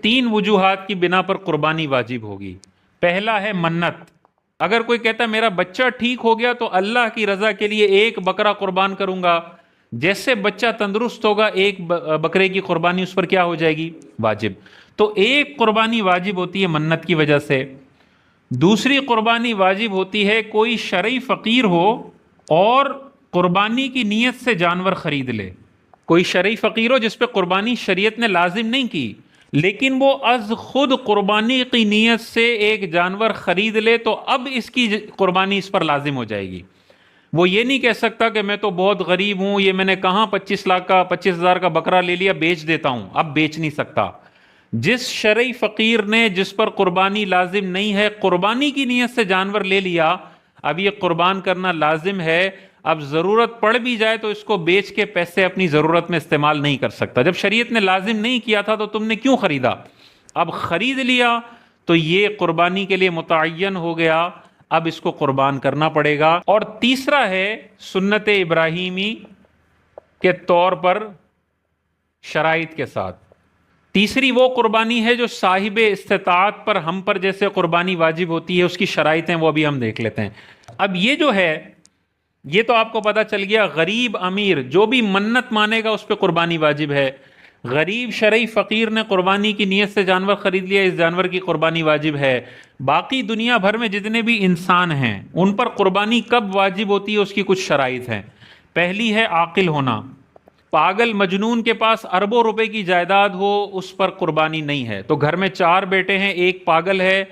تین وجوہات کی بنا پر قربانی واجب ہوگی۔ پہلا ہے منت، اگر کوئی کہتا ہے میرا بچہ ٹھیک ہو گیا تو اللہ کی رضا کے لیے ایک بکرا قربان کروں گا، جیسے بچہ تندرست ہوگا ایک بکرے کی قربانی اس پر کیا ہو جائے گی؟ واجب۔ تو ایک قربانی واجب ہوتی ہے منت کی وجہ سے۔ دوسری قربانی واجب ہوتی ہے کوئی شرعی فقیر ہو اور قربانی کی نیت سے جانور خرید لے۔ کوئی شرعی فقیر ہو جس پہ قربانی شریعت نے لازم نہیں کی، لیکن وہ از خود قربانی کی نیت سے ایک جانور خرید لے تو اب اس کی قربانی اس پر لازم ہو جائے گی۔ وہ یہ نہیں کہہ سکتا کہ میں تو بہت غریب ہوں، یہ میں نے کہاں 25,000 کا بکرا لے لیا بیچ دیتا ہوں، اب بیچ نہیں سکتا۔ جس شرعی فقیر نے جس پر قربانی لازم نہیں ہے قربانی کی نیت سے جانور لے لیا، اب یہ قربان کرنا لازم ہے، اب ضرورت پڑ بھی جائے تو اس کو بیچ کے پیسے اپنی ضرورت میں استعمال نہیں کر سکتا۔ جب شریعت نے لازم نہیں کیا تھا تو تم نے کیوں خریدا؟ اب خرید لیا تو یہ قربانی کے لیے متعین ہو گیا، اب اس کو قربان کرنا پڑے گا۔ اور تیسرا ہے سنت ابراہیمی کے طور پر شرائط کے ساتھ۔ تیسری وہ قربانی ہے جو صاحب استطاعت پر ہم پر جیسے قربانی واجب ہوتی ہے، اس کی شرائط ہیں وہ ابھی ہم دیکھ لیتے ہیں۔ اب یہ جو ہے یہ تو آپ کو پتہ چل گیا، غریب امیر جو بھی منت مانے گا اس پہ قربانی واجب ہے، غریب شرعی فقیر نے قربانی کی نیت سے جانور خرید لیا، اس جانور کی قربانی واجب ہے۔ باقی دنیا بھر میں جتنے بھی انسان ہیں ان پر قربانی کب واجب ہوتی ہے، اس کی کچھ شرائط ہیں۔ پہلی ہے عاقل ہونا، پاگل مجنون کے پاس اربوں روپے کی جائیداد ہو اس پر قربانی نہیں ہے۔ تو گھر میں 4 بیٹے ہیں، ایک پاگل ہے،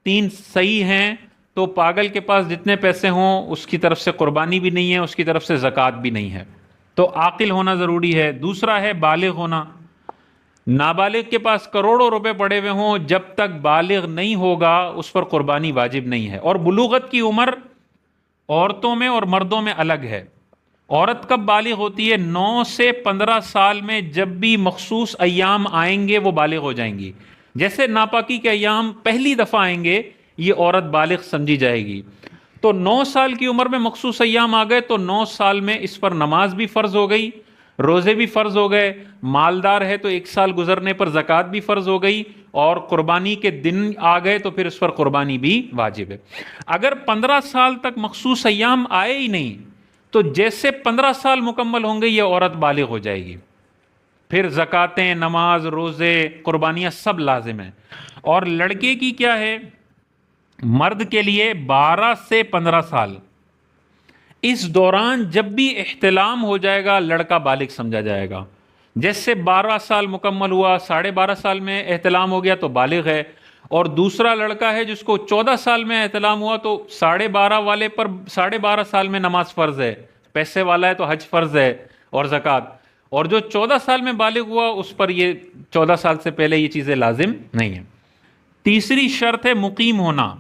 3 صحیح ہیں، تو پاگل کے پاس جتنے پیسے ہوں اس کی طرف سے قربانی بھی نہیں ہے، اس کی طرف سے زکوٰۃ بھی نہیں ہے۔ تو عاقل ہونا ضروری ہے۔ دوسرا ہے بالغ ہونا، نابالغ کے پاس کروڑوں روپے پڑے ہوئے ہوں، جب تک بالغ نہیں ہوگا اس پر قربانی واجب نہیں ہے۔ اور بلوغت کی عمر عورتوں میں اور مردوں میں الگ ہے۔ عورت کب بالغ ہوتی ہے؟ 9 سے 15 سال میں جب بھی مخصوص ایام آئیں گے وہ بالغ ہو جائیں گی۔ جیسے ناپاکی کے ایام پہلی دفعہ آئیں گے یہ عورت بالغ سمجھی جائے گی۔ تو 9 سال کی عمر میں مخصوص ایام آ گئے تو 9 سال میں اس پر نماز بھی فرض ہو گئی، روزے بھی فرض ہو گئے، مالدار ہے تو 1 سال گزرنے پر زکوٰۃ بھی فرض ہو گئی، اور قربانی کے دن آ گئے تو پھر اس پر قربانی بھی واجب ہے۔ اگر 15 سال تک مخصوص ایام آئے ہی نہیں تو جیسے 15 سال مکمل ہوں گے یہ عورت بالغ ہو جائے گی، پھر زکاتیں، نماز، روزے، قربانیاں سب لازم ہیں۔ اور لڑکے کی کیا ہے؟ مرد کے لیے 12 سے 15 سال، اس دوران جب بھی احتلام ہو جائے گا لڑکا بالغ سمجھا جائے گا۔ جیسے 12 سال مکمل ہوا، 12.5 سال میں احتلام ہو گیا تو بالغ ہے۔ اور دوسرا لڑکا ہے جس کو 14 سال میں احتلام ہوا تو 12.5 والے پر 12.5 سال میں نماز فرض ہے، پیسے والا ہے تو حج فرض ہے اور زکوٰۃ، اور جو 14 سال میں بالغ ہوا اس پر یہ 14 سال سے پہلے یہ چیزیں لازم نہیں ہیں۔ تیسری شرط ہے مقیم ہونا،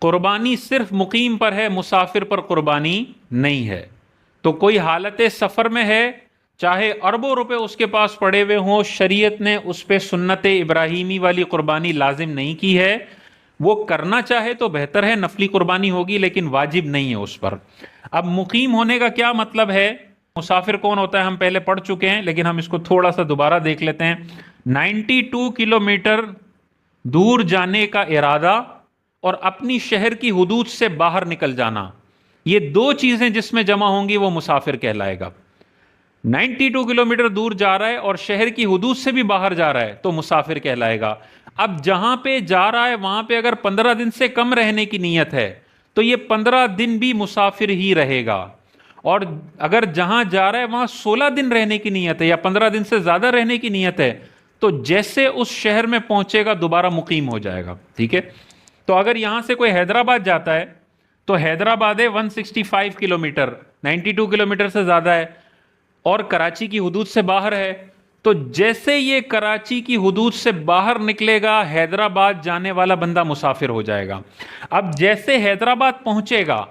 قربانی صرف مقیم پر ہے، مسافر پر قربانی نہیں ہے۔ تو کوئی حالت سفر میں ہے، چاہے اربوں روپے اس کے پاس پڑے ہوئے ہوں، شریعت نے اس پہ سنت ابراہیمی والی قربانی لازم نہیں کی ہے، وہ کرنا چاہے تو بہتر ہے، نفلی قربانی ہوگی لیکن واجب نہیں ہے اس پر۔ اب مقیم ہونے کا کیا مطلب ہے؟ مسافر کون ہوتا ہے ہم پہلے پڑھ چکے ہیں لیکن ہم اس کو تھوڑا سا دوبارہ دیکھ لیتے ہیں۔ 92 کلومیٹر دور جانے کا ارادہ اور اپنی شہر کی حدود سے باہر نکل جانا، یہ 2 چیزیں جس میں جمع ہوں گی وہ مسافر کہلائے گا۔ 92 کلومیٹر دور جا رہا ہے اور شہر کی حدود سے بھی باہر جا رہا ہے تو مسافر کہلائے گا۔ اب جہاں پہ جا رہا ہے وہاں پہ اگر 15 دن سے کم رہنے کی نیت ہے تو یہ 15 دن بھی مسافر ہی رہے گا، اور اگر جہاں جا رہا ہے وہاں 16 دن رہنے کی نیت ہے یا 15 دن سے زیادہ رہنے کی نیت ہے تو جیسے اس شہر میں پہنچے گا دوبارہ مقیم ہو جائے گا۔ ٹھیک ہے، تو اگر یہاں سے کوئی حیدرآباد جاتا ہے تو حیدرآباد ہے 165 کلومیٹر، 92 کلومیٹر سے زیادہ ہے، اور کراچی کی حدود سے باہر ہے، تو جیسے یہ کراچی کی حدود سے باہر نکلے گا حیدرآباد جانے والا بندہ مسافر ہو جائے گا۔ اب جیسے حیدرآباد پہنچے گا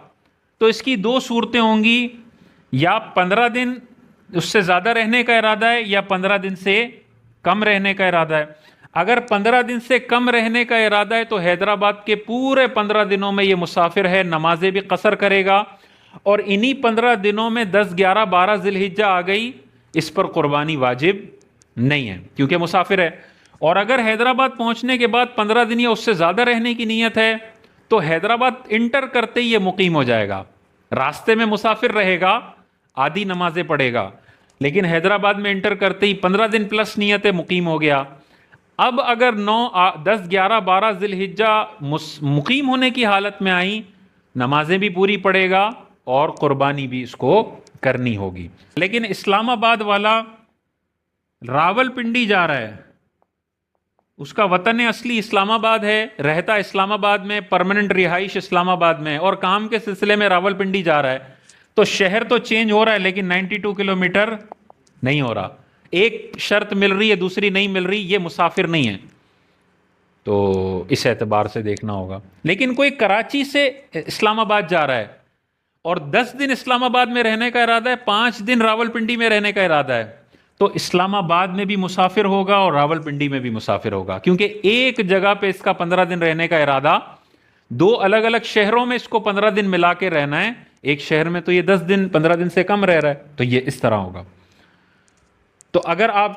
تو اس کی 2 صورتیں ہوں گی، یا 15 دن اس سے زیادہ رہنے کا ارادہ ہے یا 15 دن سے کم رہنے کا ارادہ ہے۔ اگر 15 دن سے کم رہنے کا ارادہ ہے تو حیدرآباد کے پورے 15 دنوں میں یہ مسافر ہے، نمازیں بھی قصر کرے گا، اور انہی 15 دنوں میں 10، 11، 12 ذی الحجہ آ گئی، اس پر قربانی واجب نہیں ہے کیونکہ مسافر ہے۔ اور اگر حیدرآباد پہنچنے کے بعد 15 دن یا اس سے زیادہ رہنے کی نیت ہے تو حیدرآباد انٹر کرتے ہی یہ مقیم ہو جائے گا. راستے میں مسافر رہے گا، آدھی نمازیں پڑھے گا، لیکن حیدرآباد میں انٹر کرتے ہی 15 دن پلس نیت ہے، مقیم ہو گیا. اب اگر 9 10 11 12 ذی الحجہ مقیم ہونے کی حالت میں آئیں، نمازیں بھی پوری پڑھے گا اور قربانی بھی اس کو کرنی ہوگی. لیکن اسلام آباد والا راول پنڈی جا رہا ہے، اس کا وطن اصلی اسلام آباد ہے، رہتا اسلام آباد میں، پرماننٹ رہائش اسلام آباد میں، اور کام کے سلسلے میں راول پنڈی جا رہا ہے. تو شہر تو چینج ہو رہا ہے لیکن 92 کلومیٹر نہیں ہو رہا. ایک شرط مل رہی ہے، دوسری نہیں مل رہی، یہ مسافر نہیں ہے. تو اس اعتبار سے دیکھنا ہوگا. لیکن کوئی کراچی سے اسلام آباد جا رہا ہے اور 10 دن اسلام آباد میں رہنے کا ارادہ ہے، 5 دن راول پنڈی میں رہنے کا ارادہ ہے، تو اسلام آباد میں بھی مسافر ہوگا اور راول پنڈی میں بھی مسافر ہوگا، کیونکہ ایک جگہ پہ اس کا 15 دن رہنے کا ارادہ، 2 الگ الگ شہروں میں اس کو 15 دن ملا کے رہنا ہے. ایک شہر میں تو یہ 10 دن 15 دن سے کم رہ رہا ہے، تو یہ اس طرح ہوگا. تو اگر آپ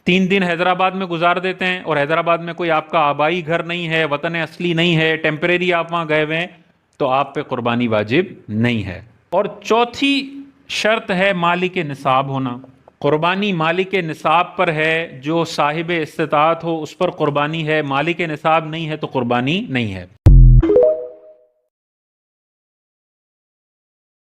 3 دن حیدرآباد میں گزار دیتے ہیں اور حیدرآباد میں کوئی آپ کا آبائی گھر نہیں ہے، وطن اصلی نہیں ہے، ٹیمپریری آپ وہاں گئے ہوئے ہیں، تو آپ پہ قربانی واجب نہیں ہے. اور چوتھی شرط ہے مالک نصاب ہونا. قربانی مالک نصاب پر ہے، جو صاحب استطاعت ہو اس پر قربانی ہے، مالک نصاب نہیں ہے تو قربانی نہیں ہے.